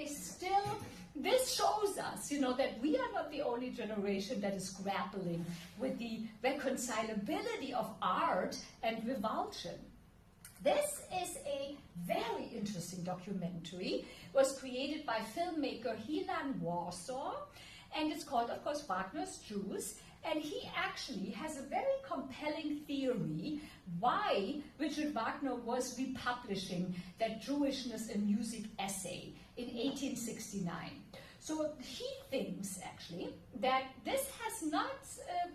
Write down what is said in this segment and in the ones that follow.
they still, this shows us, you know, that we are not the only generation that is grappling with the reconcilability of art and revulsion. This is a very interesting documentary. It was created by filmmaker Milan Warsaw, and it's called, of course, Wagner's Jews. And he actually has a very compelling theory why Richard Wagner was republishing that Jewishness in Music essay in 1869. So he thinks, actually, that this has not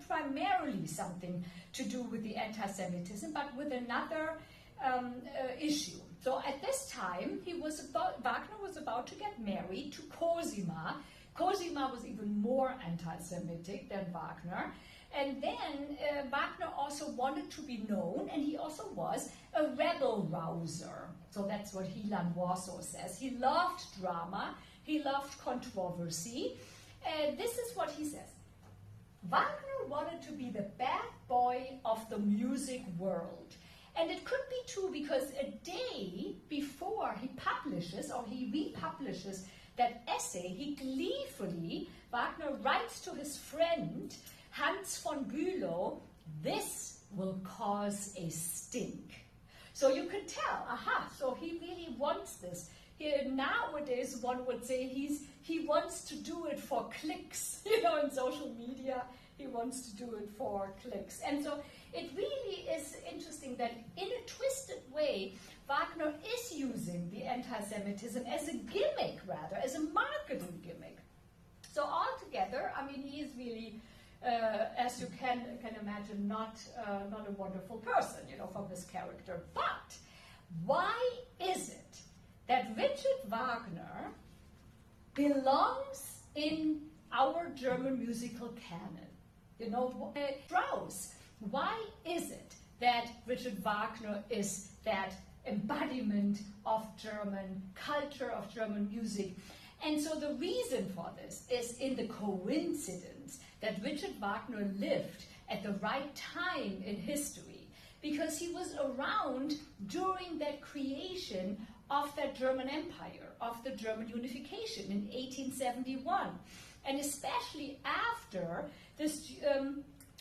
primarily something to do with the anti-Semitism, but with another issue. So at this time, Wagner was about to get married to Cosima. Cosima was even more anti-Semitic than Wagner. And then Wagner also wanted to be known, and he also was a rebel rouser. So that's what Milan Warsaw says. He loved drama, he loved controversy. And this is what he says. Wagner wanted to be the bad boy of the music world. And it could be true because a day before he publishes, or he republishes that essay, he gleefully, Wagner writes to his friend, Hans von Bülow, "This will cause a stink." So you could tell, so he really wants this. Here, nowadays, one would say he wants to do it for clicks, you know, in social media, he wants to do it for clicks. And so it really is interesting that in a twisted way, Wagner is using the anti-Semitism as a gimmick, rather, as a marketing gimmick. So altogether, I mean, he is really, as you can imagine, not a wonderful person, you know, from his character. But why is it that Richard Wagner belongs in our German musical canon? You know, Strauss, why is it that Richard Wagner is that embodiment of German culture, of German music? And so the reason for this is in the coincidence that Richard Wagner lived at the right time in history, because he was around during that creation of that German empire, of the German unification in 1871. And especially after this,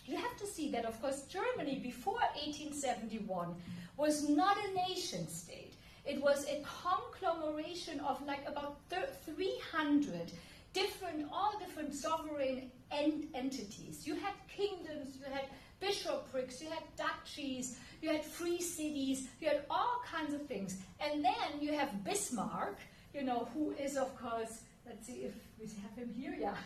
you have to see that, of course, Germany before 1871 was not a nation state. It was a conglomeration of like about 300 all different sovereign entities. You had kingdoms, you had bishoprics, you had duchies, you had free cities, you had all kinds of things. And then you have Bismarck, you know, who is, of course, let's see if we have him here. Yeah,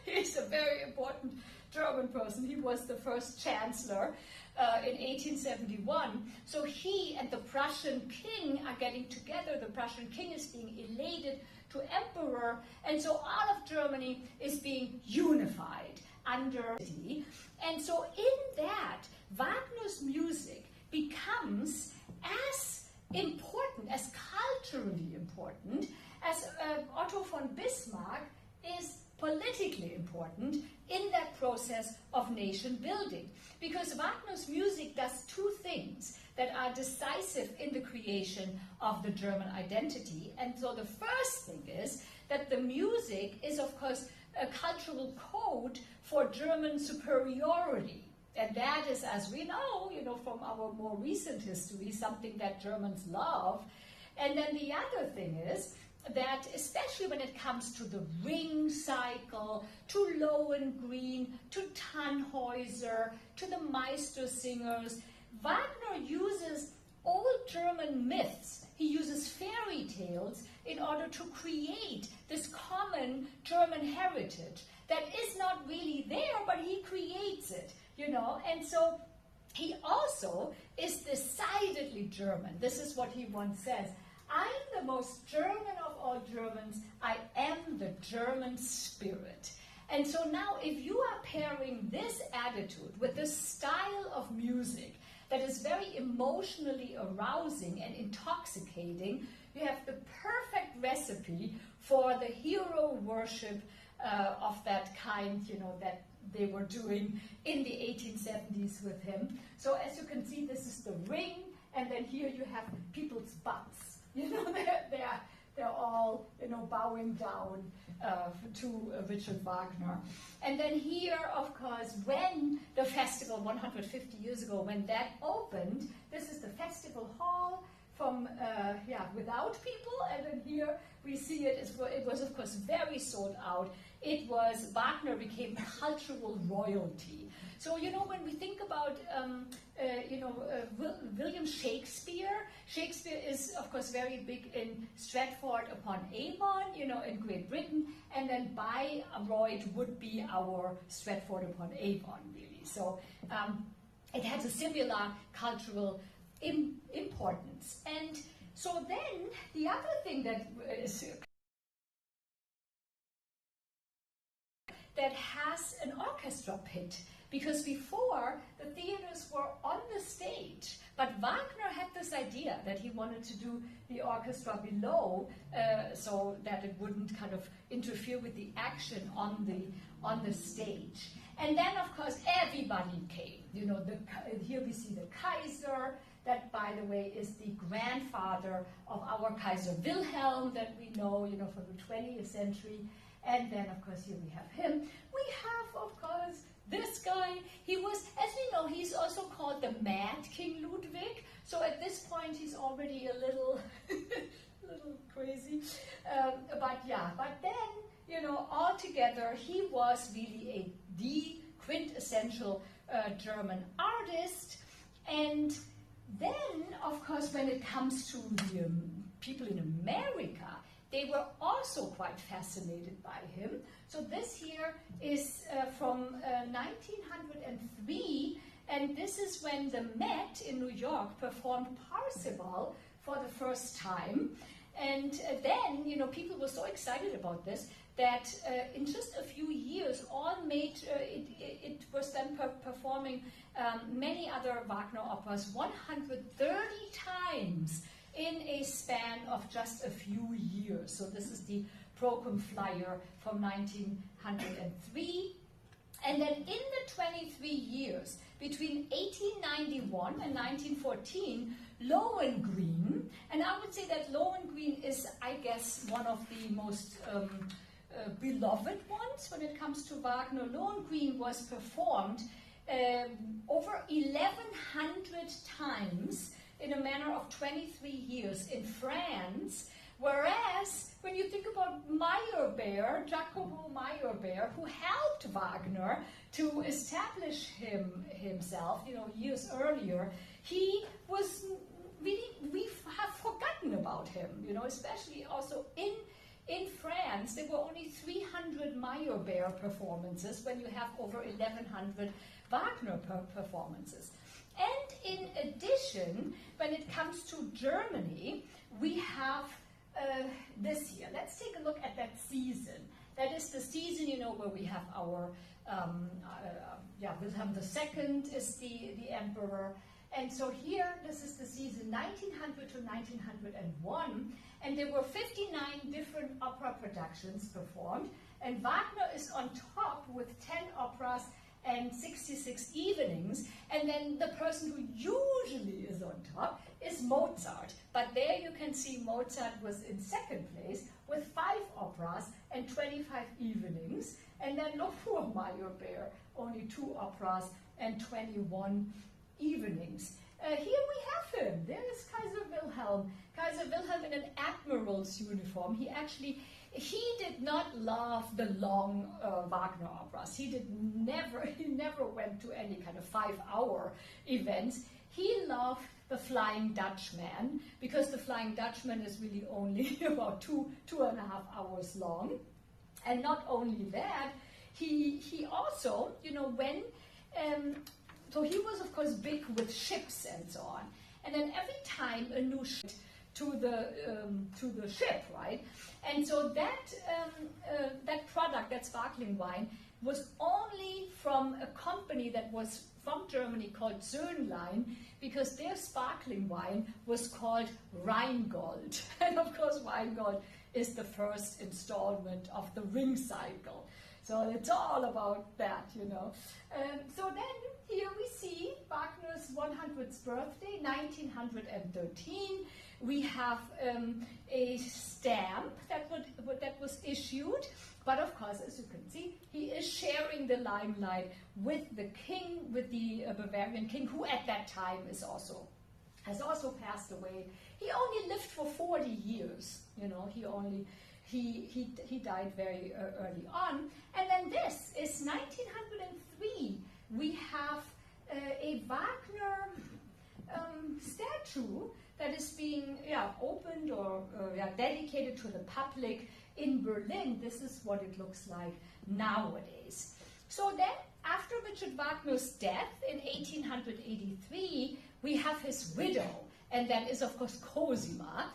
he's a very important German person. He was the first chancellor in 1871. So he and the Prussian king are getting together. The Prussian king is being elated to emperor. And so all of Germany is being unified under. And so in that, Wagner's music becomes as important, as culturally important, as Otto von Bismarck is politically important in that process of nation building. Because Wagner's music does two things that are decisive in the creation of the German identity. And so the first thing is that the music is, of course, a cultural code for German superiority. And that is, as we know, you know, from our more recent history, something that Germans love. And then the other thing is that, especially when it comes to the ring cycle, to Lohengrin, to Tannhäuser, to the Meistersingers, Wagner uses old German myths. He uses fairy tales in order to create this common German heritage that is not really there, but he creates it, you know. And so he also is decidedly German. This is what he once says: "I'm the most German of all Germans. I am the German spirit." And so now, if you are pairing this attitude with this style of music that is very emotionally arousing and intoxicating, you have the perfect recipe for the hero worship of that kind, you know, that they were doing in the 1870s with him. So as you can see, this is the ring, and then here you have people's butts. You know, they're all bowing down to Richard Wagner. And then here, of course, when the festival 150 years ago, when that opened, this is the festival hall from without people, and then here we see it was of course very sold out. Wagner became cultural royalty. So when we think about William Shakespeare is of course very big in Stratford-upon-Avon, in Great Britain, and then Bayreuth would be our Stratford-upon-Avon, really. So it has a similar cultural importance. And so then the other thing that has an orchestra pit, because before the theaters were on the stage, but Wagner had this idea that he wanted to do the orchestra below so that it wouldn't kind of interfere with the action on the stage. And then of course everybody came. Here we see the Kaiser, that by the way is the grandfather of our Kaiser Wilhelm that we know, from the 20th century. And then, of course, here we have him. We have, of course, this guy. He was, as we know, he's also called the Mad King Ludwig. So at this point, he's already a little, little crazy. But then, altogether, he was really the quintessential German artist. And then, of course, when it comes to the people in America, they were also quite fascinated by him. So this here is from 1903, and this is when the Met in New York performed Parzival for the first time. And then, people were so excited about this that in just a few years, it was then performing many other Wagner operas 130 times in a span of just a few years. So this is the Procom Flyer from 1903. And then in the 23 years between 1891 and 1914, Lohengrin, and I would say that Lohengrin is, I guess, one of the most beloved ones when it comes to Wagner. Lohengrin was performed over 1,100 times in a manner of 23 years in France, whereas when you think about Meyerbeer, Giacomo Meyerbeer, who helped Wagner to establish himself, years earlier, he was really, we have forgotten about him, especially also in France. There were only 300 Meyerbeer performances when you have over 1,100 Wagner performances. And in addition, when it comes to Germany, we have this year. Let's take a look at that season. That is the season, where we have our Wilhelm II is the emperor. And so here, this is the season 1900 to 1901, and there were 59 different opera productions performed, and Wagner is on top with 10 operas and 66 evenings, and then the person who usually is on top is Mozart. But there you can see Mozart was in second place with 5 operas and 25 evenings, and then look for Meyerbeer, only 2 operas and 21 evenings. Here we have him. There is Kaiser Wilhelm. Kaiser Wilhelm in an admiral's uniform. He did not love the long Wagner operas. He never went to any kind of 5-hour events. He loved the Flying Dutchman, because the Flying Dutchman is really only about 2.5 hours long. And not only that, he also, so he was of course big with ships and so on. And then every time a new ship to the ship, right? And so that product, that sparkling wine, was only from a company that was from Germany called Söhnlein, because their sparkling wine was called Rheingold. And of course, Rheingold is the first installment of the ring cycle. So it's all about that, you know. So then here we see Wagner's 100th birthday, 1913. We have a stamp that was issued, but of course, as you can see, he is sharing the limelight with the king, with the Bavarian king, who at that time has also passed away. He only lived for 40 years, you know. He died very early on. And then this is 1903. We have a Wagner statue that is being opened or dedicated to the public in Berlin. This is what it looks like nowadays. So then, after Richard Wagner's death in 1883, we have his widow, and that is, of course, Cosima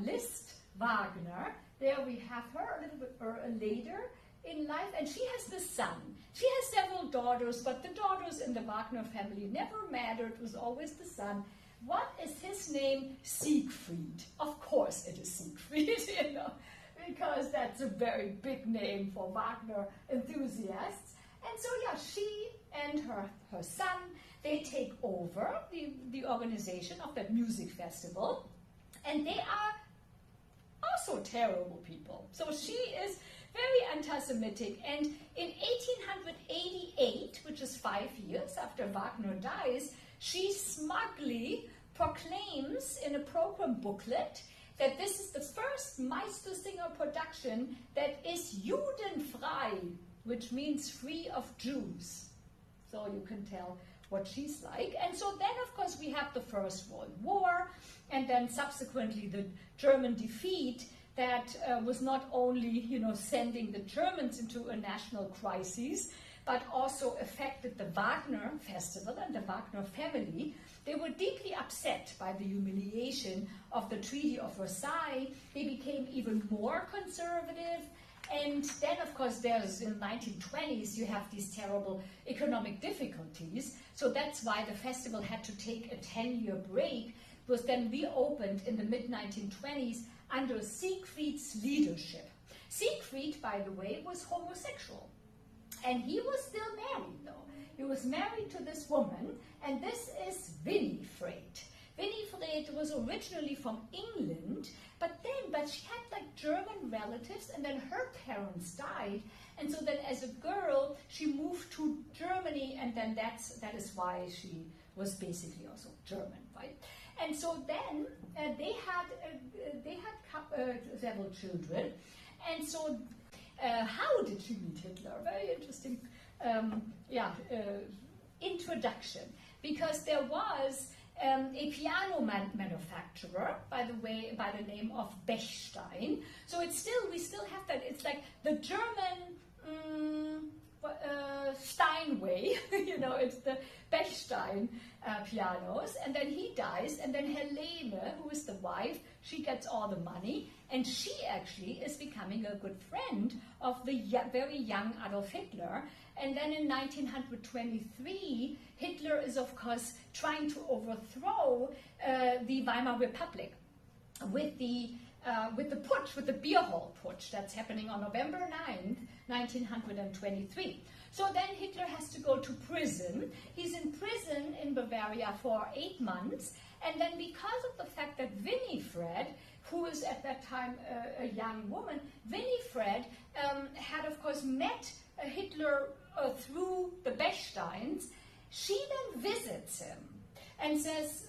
Liszt Wagner. There we have her a little bit later in life, and she has the son. She has several daughters, but the daughters in the Wagner family never mattered. It was always the son. What is his name? Siegfried. Of course it is Siegfried, you know, because that's a very big name for Wagner enthusiasts. And so, she and her son, they take over the organization of that music festival, and they are also terrible people. So she is very anti-Semitic, and in 1888, which is 5 years after Wagner dies, she smugly proclaims in a program booklet that this is the first Meistersinger production that is Judenfrei, which means free of Jews. So you can tell what she's like. And so then, of course, we have the First World War, and then subsequently the German defeat that was not only, you know, sending the Germans into a national crisis, but also affected the Wagner festival and the Wagner family. They were deeply upset by the humiliation of the Treaty of Versailles. They became even more conservative. And then, of course, there's in the 1920s, you have these terrible economic difficulties. So that's why the festival had to take a 10-year break. It was then reopened in the mid-1920s under Siegfried's leadership. Siegfried, by the way, was homosexual. And he was still married, though. He was married to this woman, and this is Winifred. Winifred was originally from England, but she had like German relatives, and then her parents died, and so then as a girl she moved to Germany, and then that is why she was basically also German, right? And so then they had several children, and so how did she meet Hitler? Very interesting introduction, because there was a piano manufacturer, by the name of Bechstein. So we still have that. It's like the German Steinway, you know, it's the Bechstein pianos, and then he dies, and then Helene, who is the wife, she gets all the money, and she actually is becoming a good friend of the very young Adolf Hitler. And then in 1923, Hitler is, of course, trying to overthrow the Weimar Republic with the putsch, with the beer hall putsch that's happening on November 9th, 1923. So then Hitler has to go to prison. He's in prison in Bavaria for 8 months, and then because of the fact that Winifred, who is at that time a young woman, Winifred had, of course, met Hitler through the Bechsteins, she then visits him and says,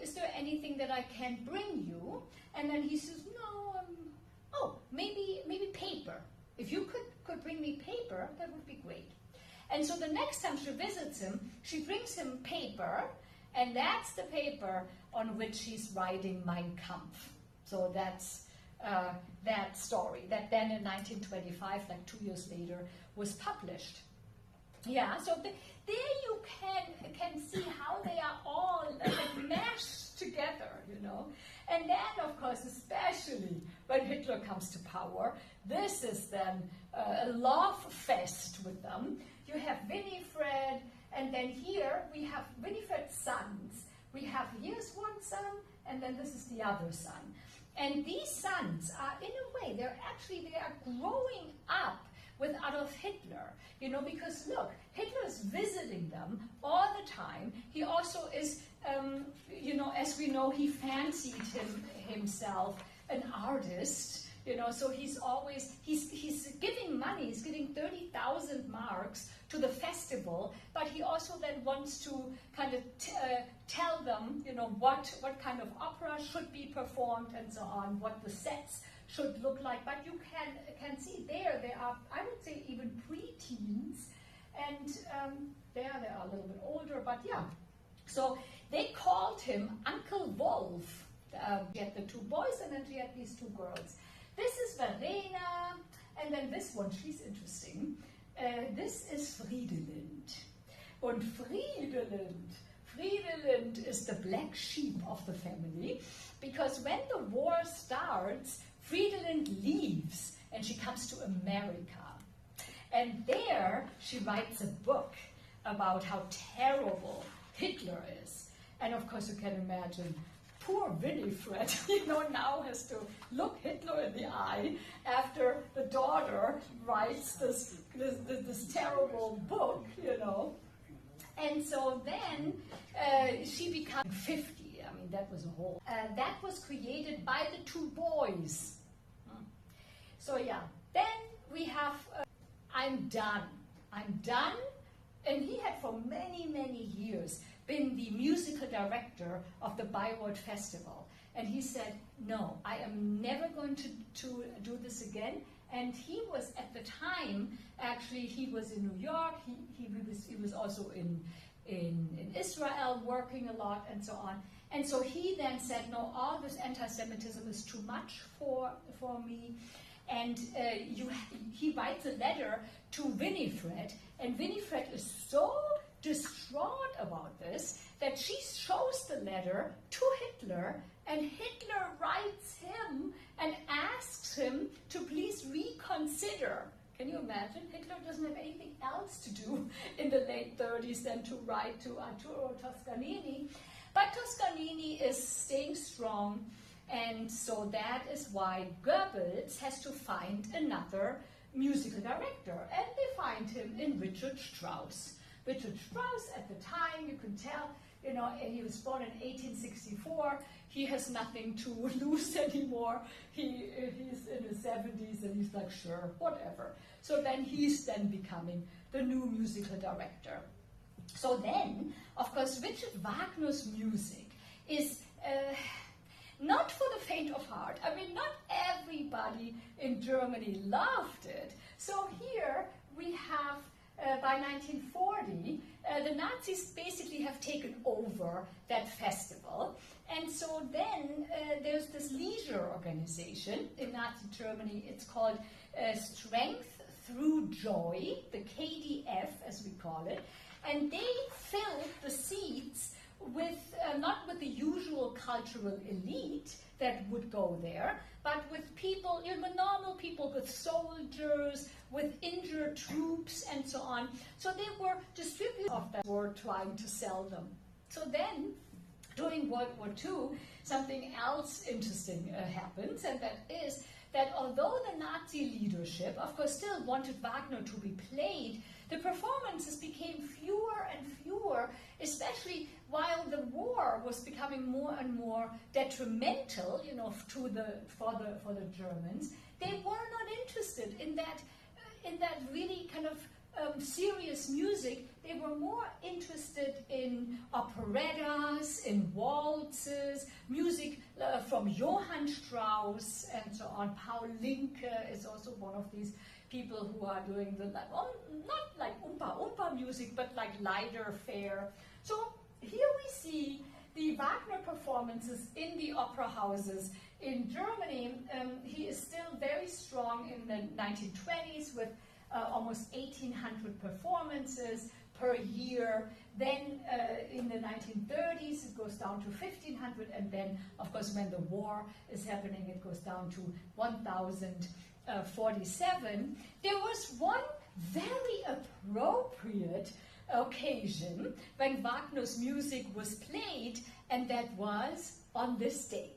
is there anything that I can bring you? And then he says, no, maybe paper. If you could bring me paper, that would be great. And so the next time she visits him, she brings him paper, and that's the paper on which he's writing Mein Kampf. So that's that story that then in 1925, like 2 years later, was published. Yeah, so there you can see how they are all mashed together, you know. And then, of course, especially when Hitler comes to power, this is then a love fest with them. You have Winifred, and then here we have Winifred's sons. We have here's one son, and then this is the other son. And these sons are, in a way, they are growing up with Adolf Hitler, you know, because look, Hitler is visiting them all the time. He also is, you know, as we know, he fancied himself an artist, you know, so he's always, he's giving money, he's giving 30,000 marks to the festival, but he also then wants to kind of tell them, you know, what kind of opera should be performed and so on, what the sets should look like. But you can see there, they are, I would say, even pre-teens, and there they are a little bit older, but yeah. So they called him Uncle Wolf. She had the two boys, and then she had these two girls. This is Verena, and then this one, she's interesting. This is Friedelind. And Friedelind is the black sheep of the family, because when the war starts, Friedelind leaves and she comes to America. And there she writes a book about how terrible Hitler is. And of course you can imagine, poor Winifred, you know, now has to look Hitler in the eye after the daughter writes this terrible book, you know. And so then she becomes 50. I mean, that was a whole. That was created by the two boys. So yeah, then we have I'm Done. I'm Done. And he had for many, many years been the musical director of the Bayreuth Festival. And he said, no, I am never going to do this again. And he was, at the time, actually, he was in New York, he was also in Israel working a lot and so on. And so he then said, no, all this anti-Semitism is too much for me. And he writes a letter to Winifred, and Winifred is so distraught about this that she shows the letter to Hitler, and Hitler writes him and asks him to please reconsider. Can you imagine? Hitler doesn't have anything else to do in the late 30s than to write to Arturo Toscanini. But Toscanini is staying strong, and so that is why Goebbels has to find another musical director, and they find him in Richard Strauss. Richard Strauss, at the time, you can tell, you know, he was born in 1864. He has nothing to lose anymore. He's in his 70s, and he's like, sure, whatever. So then he's becoming the new musical director. So then, of course, Richard Wagner's music is not for the faint of heart. I mean, not everybody in Germany loved it. So here we have, by 1940, the Nazis basically have taken over that festival. And so then there's this leisure organization in Nazi Germany. It's called Strength Through Joy, the KDF as we call it. And they filled the seats with, not with the usual cultural elite that would go there, but with people, you know, normal people, with soldiers, with injured troops, and so on. So they were distributors of that, were trying to sell them. So then, during World War II, something else interesting happens, and that is that although the Nazi leadership, of course, still wanted Wagner to be played, the performances became fewer and fewer, especially while the war was becoming more and more detrimental, you know, for the Germans. They were not interested in that really kind of serious music. They were more interested in operettas, in waltzes, music from Johann Strauss and so on. Paul Linke is also one of these people who are doing the, not like Oompa music, but like lighter fare. So here we see the Wagner performances in the opera houses in Germany. He is still very strong in the 1920s with almost 1,800 performances per year. Then in the 1930s it goes down to 1,500, and then of course when the war is happening it goes down to 1,047. There was one very appropriate occasion when Wagner's music was played, and that was on this day.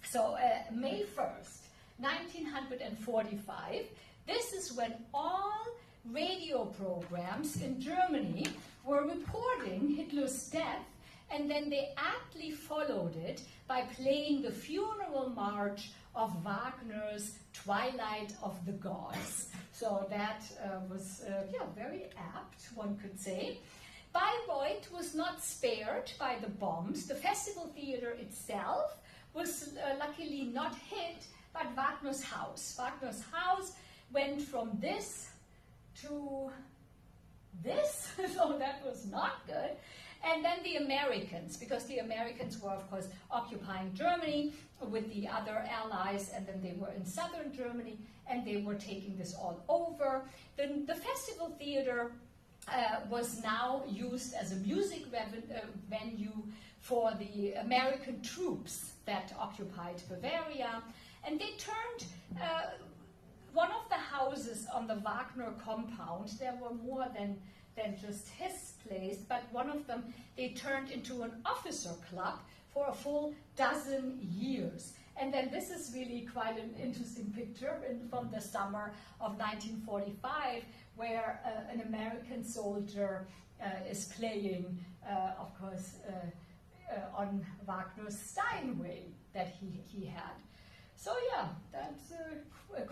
So May 1st, 1945, This is when all radio programs in Germany were reporting Hitler's death, and then they aptly followed it by playing the funeral march of Wagner's Twilight of the Gods. So that was very apt, one could say. Bayreuth was not spared by the bombs. The festival theater itself was luckily not hit, but Wagner's house. Wagner's house went from this to this, so that was not good. And then the Americans, because the Americans were, of course, occupying Germany with the other allies, and then they were in southern Germany, and they were taking this all over. Then the festival theater was now used as a music venue for the American troops that occupied Bavaria. And they turned one of the houses on the Wagner compound. There were more than just his place, but one of them they turned into an officer club for a full dozen years. And then this is really quite an interesting picture from the summer of 1945, where an American soldier is playing, of course, on Wagner's Steinway that he had. So yeah, that's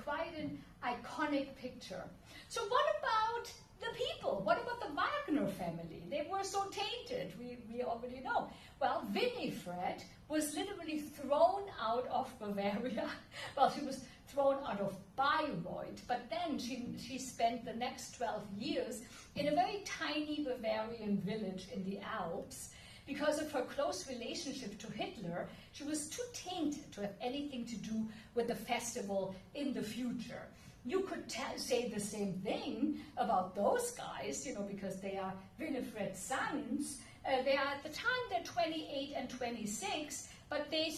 quite an iconic picture. So what about the people? What about the Wagner family? They were so tainted, we already know. Well, Winifred was literally thrown out of Bavaria. Well, she was thrown out of Bayreuth, but then she spent the next 12 years in a very tiny Bavarian village in the Alps. Because of her close relationship to Hitler, she was too tainted to have anything to do with the festival in the future. You could say the same thing about those guys, because they are Winifred's sons. They are, at the time, they're 28 and 26, but they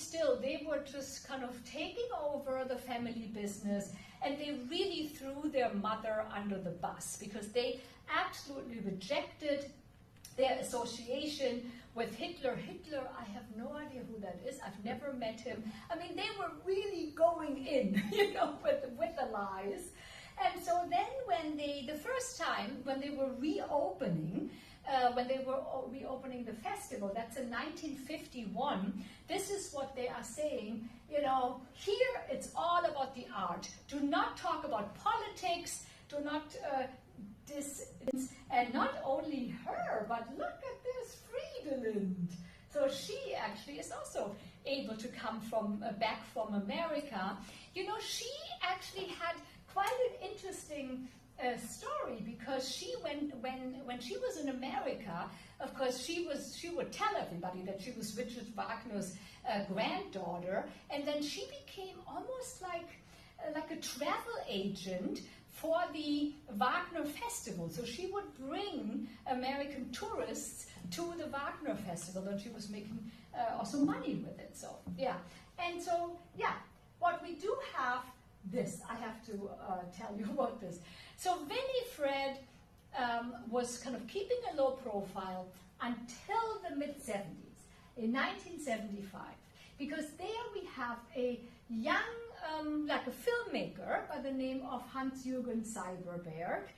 were just kind of taking over the family business, and they really threw their mother under the bus because they absolutely rejected their association with Hitler. Hitler, I have no idea who that is. I've never met him. I mean, they were really going in, with the lies. And so then the first time when they were reopening the festival, that's in 1951, this is what they are saying, here it's all about the art. Do not talk about politics, do not and not only her, but look at this, Friedelind. So she actually is also able to come back from America. She actually had quite an interesting story, because when she was in America, of course, she would tell everybody that she was Richard Wagner's granddaughter, and then she became almost like a travel agent for the Wagner Festival. So she would bring American tourists to the Wagner Festival, and she was making also money with it. So, yeah. And so, yeah, what we do have this, I have to tell you about this. So Winifred was kind of keeping a low profile until the mid-70s, in 1975, because there we have a young like a filmmaker by the name of Hans-Jürgen Seiberberg,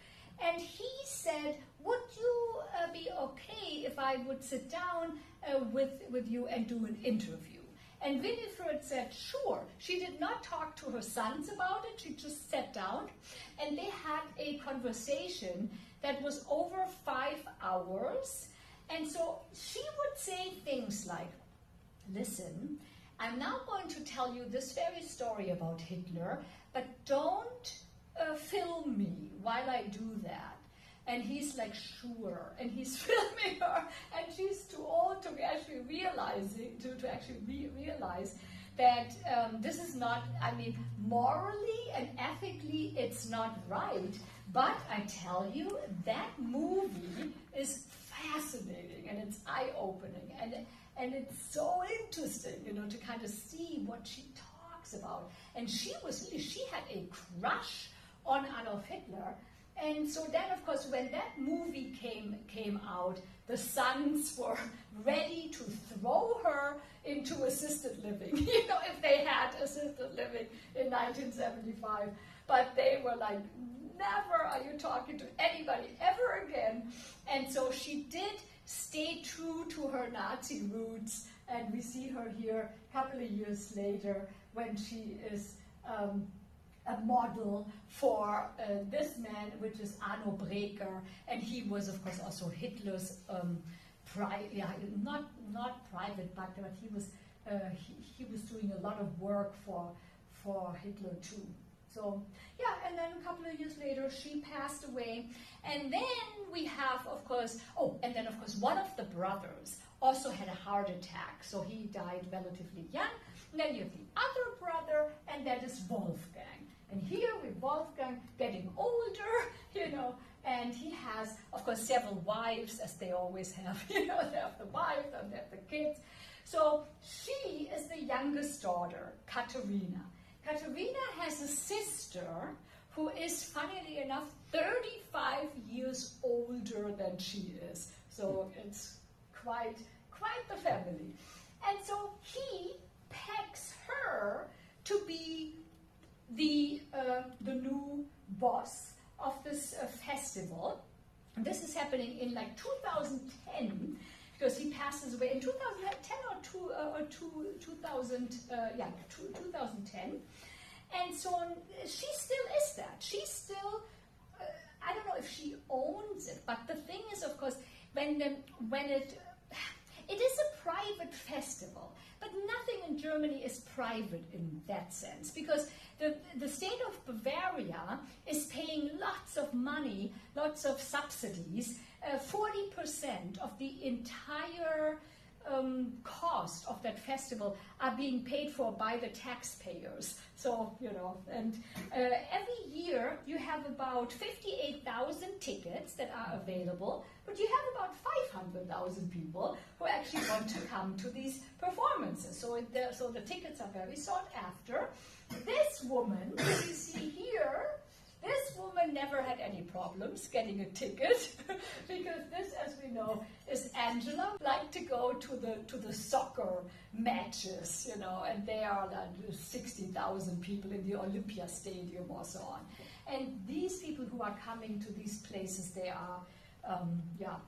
and he said, would you be okay if I would sit down with you and do an interview? And Winifred said, sure. She did not talk to her sons about it, she just sat down, and they had a conversation that was over 5 hours, and so she would say things like, listen, I'm now going to tell you this very story about Hitler, but don't film me while I do that. And he's like, sure. And he's filming her, and she's too old to actually realize that this is not, morally and ethically, it's not right. But I tell you, that movie is fascinating, and it's eye-opening, and it's so interesting, to kind of see what she talks about. And she had a crush on Adolf Hitler. And so then, of course, when that movie came out, the sons were ready to throw her into assisted living, if they had assisted living in 1975. but they were like, never are you talking to anybody ever again. And so she did stay true to her Nazi roots, and we see her here a couple of years later when she is a model for this man, which is Arno Breker, and he was, of course, also Hitler's not private, but he was doing a lot of work for Hitler too. So yeah, and then a couple of years later, she passed away, and then we have, of course, one of the brothers also had a heart attack, so he died relatively young. And then you have the other brother, and that is Wolfgang. And here with Wolfgang getting older, and he has, of course, several wives, as they always have. They have the wives and they have the kids. So she is the youngest daughter, Katharina. Katharina has a sister who is, funnily enough, 35 years older than she is. So it's quite the family. And so he pegs her to be the new boss of this festival. And this is happening in like 2010, because he passes away in 2010 or 2010. And so she still is that. She's still, I don't know if she owns it, but the thing is, of course, when it is a private festival, but nothing in Germany is private in that sense, because the state of Bavaria is paying lots of money, lots of subsidies. 40% of the entire cost of that festival are being paid for by the taxpayers. So, and every year you have about 58,000 tickets that are available, but you have about 500,000 people who actually want to come to these performances. So the tickets are very sought after. This woman, you see here, this woman never had any problems getting a ticket, because this, as we know, is Angela. Like to go to the soccer matches, and there are like 60,000 people in the Olympia Stadium or so on. And these people who are coming to these places, they are,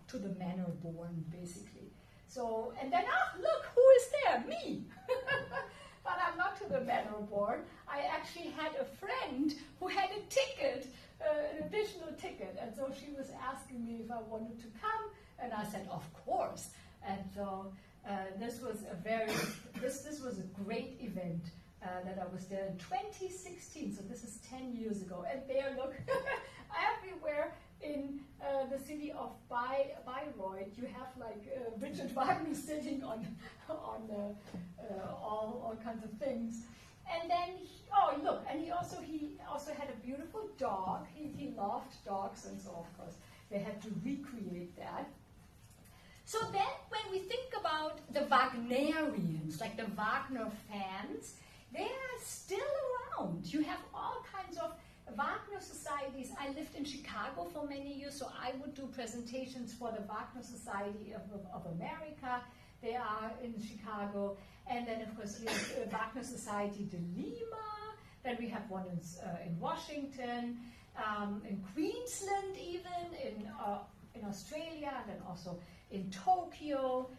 to the manor born, basically. So, and then, look, who is there? Me! But I'm not to the manor born. I actually had a friend who had a ticket, an additional ticket, and so she was asking me if I wanted to come, and I said, of course. And so this was a great event that I was there in 2016. So this is 10 years ago, and there, look, everywhere in the city of Bayreuth, you have like Richard Wagner sitting on all kinds of things. And then, look, and he also had a beautiful dog. He loved dogs, and so of course they had to recreate that. So then, when we think about the Wagnerians, like the Wagner fans, they are still around. You have all kinds of Wagner societies. I lived in Chicago for many years, so I would do presentations for the Wagner Society of America. They are in Chicago. And then, of course, we have Wagner Society de Lima. Then we have one in Washington, in Queensland even, in Australia, and then also in Tokyo.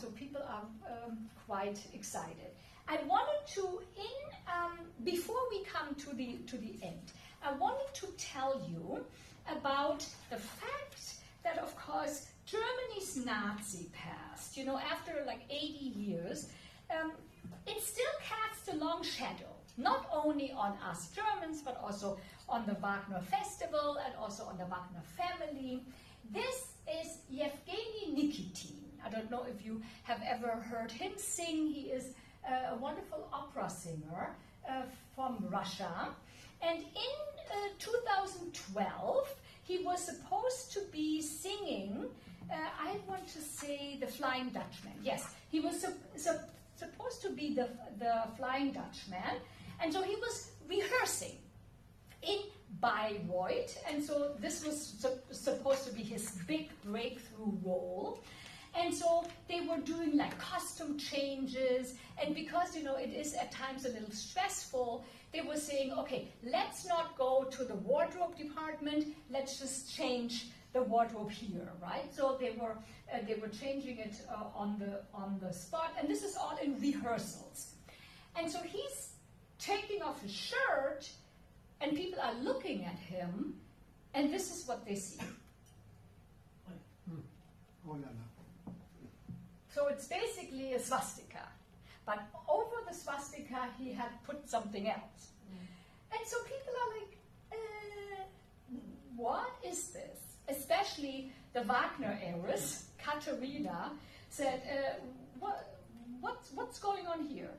So people are quite excited. I wanted to, before we come to the end, I wanted to tell you about the fact that, of course, Germany's Nazi past, after like 80 years, it still casts a long shadow, not only on us Germans, but also on the Wagner Festival and also on the Wagner family. This is Yevgeny Nikitin. I don't know if you have ever heard him sing. He is a wonderful opera singer from Russia. And in 2012, he was supposed to be singing, I want to say, The Flying Dutchman. Yes, he was supposed to be the Flying Dutchman. And so he was rehearsing in Bayreuth. And so this was supposed to be his big breakthrough role. And so they were doing like costume changes, and because it is at times a little stressful, they were saying, okay, let's not go to the wardrobe department, let's just change the wardrobe here, right? So they were changing it on the spot, and this is all in rehearsals. And so he's taking off his shirt, and people are looking at him, and this is what they see. Oh, no. So it's basically a swastika, but over the swastika he had put something else. And so people are like, what is this? Especially the Wagner heiress, Katharina, said, what's going on here?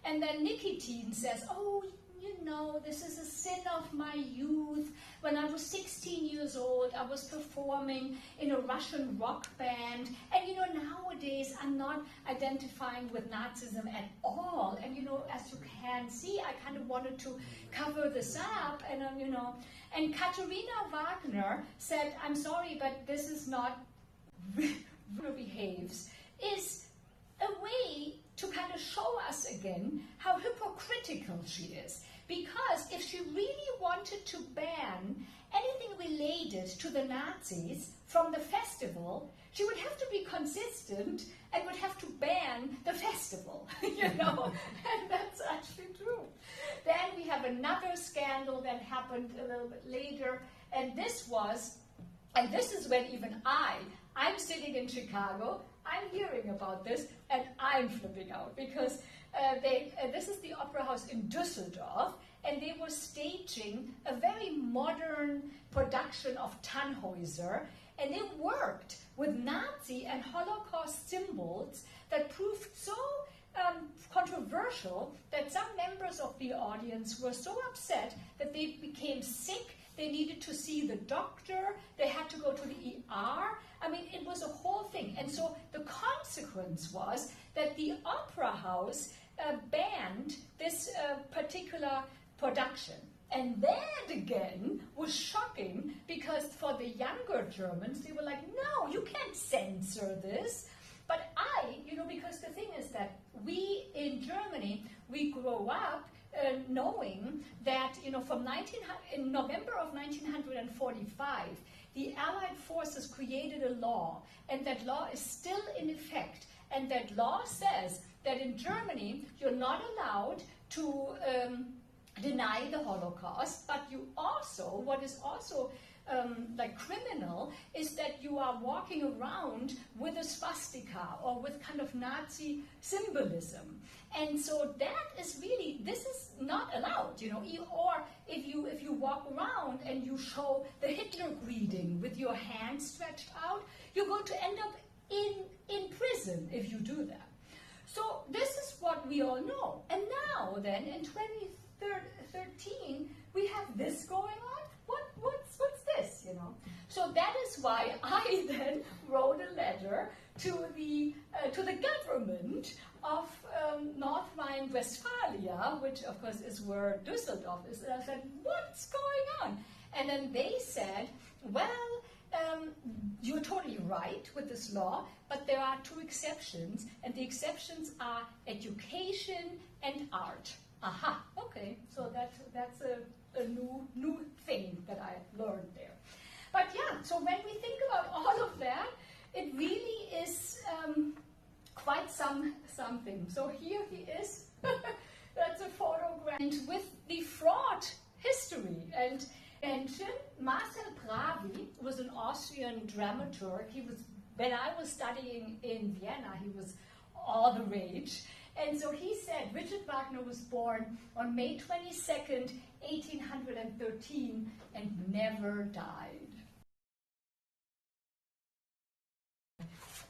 And then Nikitin says, oh, you know, this is a sin of my youth. When I was 16 years old, I was performing in a Russian rock band. And, you know, nowadays I'm not identifying with Nazism at all. And, you know, as you can see, I kind of wanted to cover this up. And, you know, and Katharina Wagner said, I'm sorry, but this is not behaves, is a way to kind of show us again how hypocritical she is. Because if she really wanted to ban anything related to the Nazis from the festival, she would have to be consistent and would have to ban the festival, you know, and that's actually true. Then we have another scandal that happened a little bit later, and this is when even I'm sitting in Chicago, I'm hearing about this, and I'm flipping out because this is the Opera House in Düsseldorf, and they were staging a very modern production of Tannhäuser, and they worked with Nazi and Holocaust symbols that proved so controversial that some members of the audience were so upset that they became sick. They needed to see the doctor. They had to go to the ER. I mean, it was a whole thing. And so the consequence was that the Opera House banned this particular production. And that again was shocking because for the younger Germans, they were like, no, you can't censor this. But because the thing is that we in Germany, we grow up knowing that, from in November of 1945, the Allied forces created a law, and that law is still in effect. And that law says that in Germany, you're not allowed to deny the Holocaust, but you also, what is also criminal, is that you are walking around with a swastika or with kind of Nazi symbolism. And so that is really, this is not allowed, or if you walk around and you show the Hitler greeting with your hand stretched out, you're going to end up in prison if you do that. So this is what we all know. And now then, in 2013, we have this going on. What's this, So that is why I then wrote a letter to the government of North Rhine-Westphalia, which of course is where Düsseldorf is. And I said, what's going on? And then they said, well, you're totally right with this law, but there are two exceptions, and the exceptions are education and art. Aha, okay, so that's a new thing that I learned there. But yeah, so when we think about all of that, it really is quite something. So here he is. That's a photograph. And with the fraught history, and Marcel Pravi was an Austrian dramaturg. He was, when I was studying in Vienna, he was all the rage. And so he said Richard Wagner was born on May 22nd, 1813, and never died.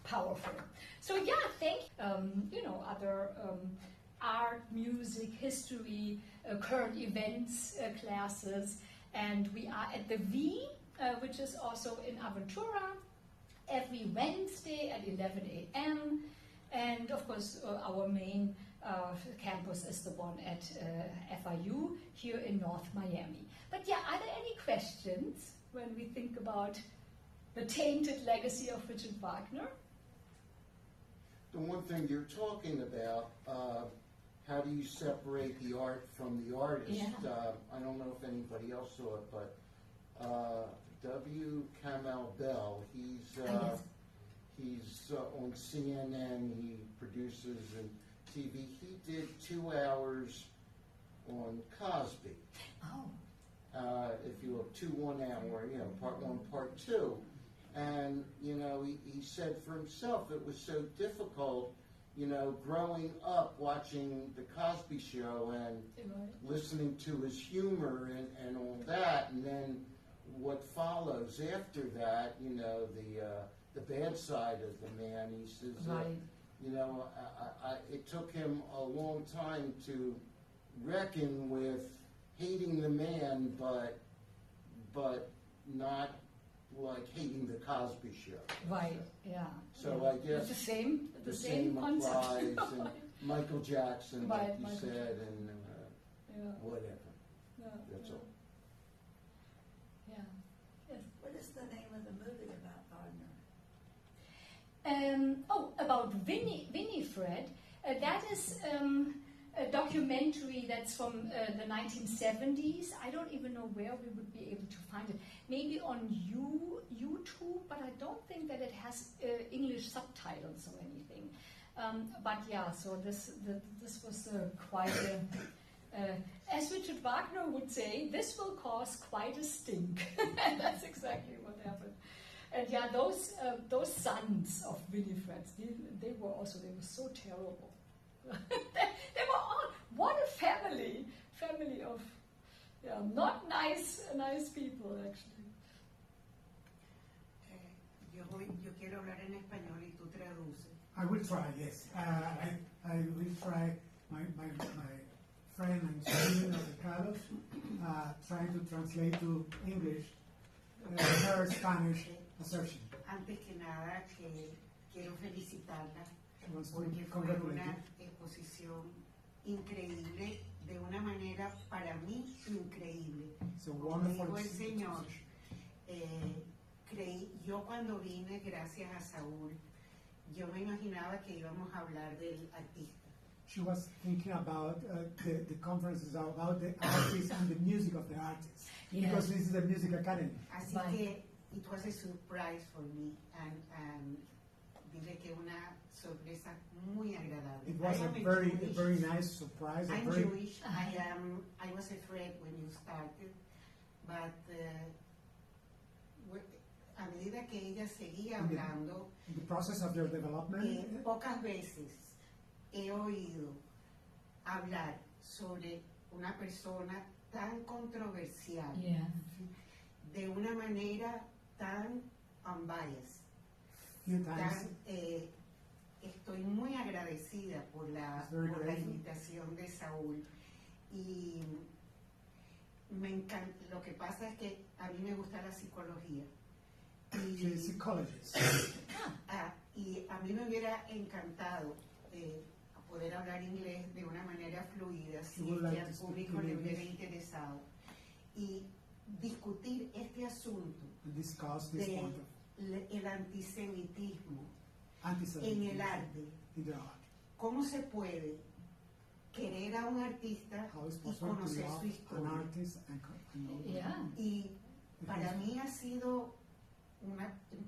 Powerful. So yeah, thank other art, music, history, current events classes, and we are at the V, which is also in Aventura, every Wednesday at 11 a.m. And of course, our main campus is the one at FIU here in North Miami. But yeah, are there any questions when we think about the tainted legacy of Richard Wagner? The one thing you're talking about how do you separate the art from the artist? Yeah. I don't know if anybody else saw it, but W. Kamau Bell, he's on CNN, he produces and TV. He did 2 hours on Cosby. Oh. If you have 2 1 hour, part 1, part 2. And, he said for himself it was so difficult, growing up watching the Cosby Show and listening to his humor and all that, and then what follows after that, the bad side of the man. He says, it took him a long time to reckon with hating the man, but not like hating the Cosby Show. Right. Yeah. So I guess the same concept. applies, and Michael Jackson, like you Michael said, and whatever. Yeah. That's all. Yeah. Yes. What is the name of the movie about Wagner? About Winifred. That is a documentary that's from the 1970s. I don't even know where we would be able to find it. Maybe on YouTube, but I don't think that it has English subtitles or anything. But yeah, so this was quite as Richard Wagner would say, this will cause quite a stink. And that's exactly what happened. And yeah, those sons of Winifred, they were so terrible. they were all, what a family of not nice people actually. Yo quiero hablar en español y tú traduces. I will try, yes. I will try. My friend and student Carlos trying to translate to English her Spanish assertion. Antes que nada, quiero felicitarla She wants to porque fue congratulate una you. exposición increíble, de una manera para mí increíble. It's a Como wonderful dijo el Señor, exposition. yo cuando vine, gracias a Saúl, yo me imaginaba que íbamos a hablar del artista. She was thinking about the conferences about the artist and the music of the artist. Yeah. Because this is a music academy. Así Right. que it was a surprise for me, and dile que una sorpresa muy agradable. It was I a am very Jewish. nice surprise. I'm very, Jewish. I was afraid when you started, but a medida que ella seguía In the- hablando, in the process of your development, pocas veces he oído hablar sobre una persona tan controversial, Yeah. de una manera tan unbiased. few times Estoy muy agradecida por la It's very grateful. invitación de Saúl y me encanta. Lo que pasa es que a mí me gusta la psicología she's a psychologist. y a mí me hubiera encantado poder hablar inglés de una manera fluida si You would es que like al to speak público in le hubiera English? interesado y discutir este asunto And discuss this point of el antisemitismo anti-Semitism en el arte. in the art. ¿Cómo se puede querer a un artista How is y possible to conocer love su an historia? artist and know Yeah. Y para mí ha sido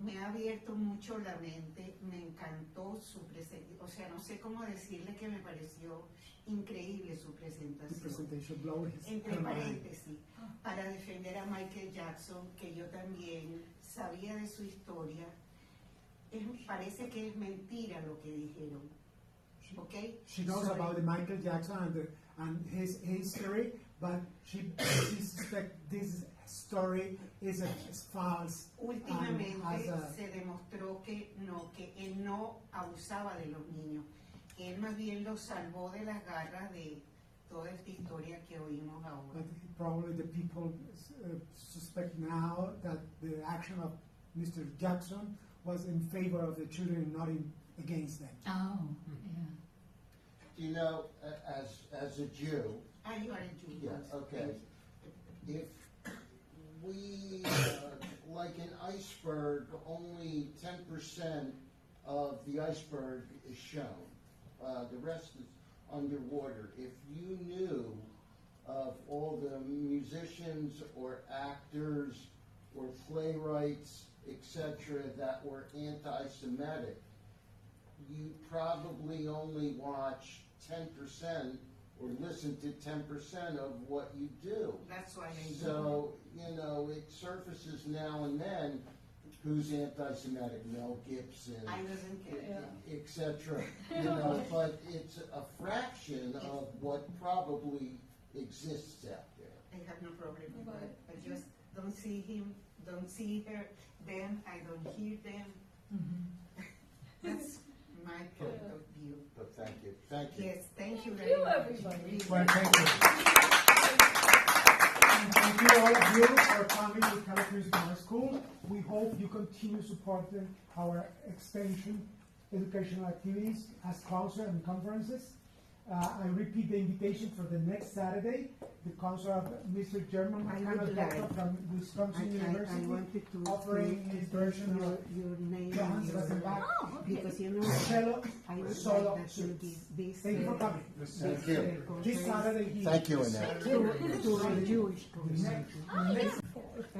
me ha abierto mucho la mente, me encantó su presentación, o sea, no sé cómo decirle que me pareció increíble su the presentación. presentation blow his Entre her mind. paréntesis, para defender a Michael Jackson, que yo también sabía de su historia, parece que es mentira lo que dijeron. ¿Ok? She knows Sobre- about the Michael Jackson and his history, but she suspects this story is false. Últimamente and has a- se demostró que él no abusaba de los niños. Él más bien los salvó de las garras de toda esta historia que oímos ahora. But probably the people suspect now that the action of Mr. Jackson was in favor of the children, not against them. Oh, yeah. You know, as a Jew, You are a Jew. yeah, okay. If we, like an iceberg, only 10% of the iceberg is shown. The rest is underwater. If you knew of all the musicians or actors or playwrights, etc., that were anti-Semitic, you probably only watch 10% or listen to 10% of what you do. That's why I So, you know, it surfaces now and then who's anti-Semitic, Mel Gibson, I doesn't care. etc. You know, but it's a fraction of what probably exists out there. I have no problem with that. I just don't see him, don't see her, then I don't hear them. That's my point of view. But thank you. Thank you. Yes, thank you Thank very you, much. everybody. Well, thank you. And thank you all of you for coming to Calif Music High School. We hope you continue supporting our extension educational activities as concert and conferences. I repeat the invitation for the next Saturday. The concert of Mr. German I McCannell would Doctor like- from Wisconsin University, I wanted to offering his version your, of your name Johann and Sebastian your, Bach, because you know cello, I would solo like that you suites. give this Thank you for coming. Thank you. This Saturday here. Thank you, Annette. to a Jewish The next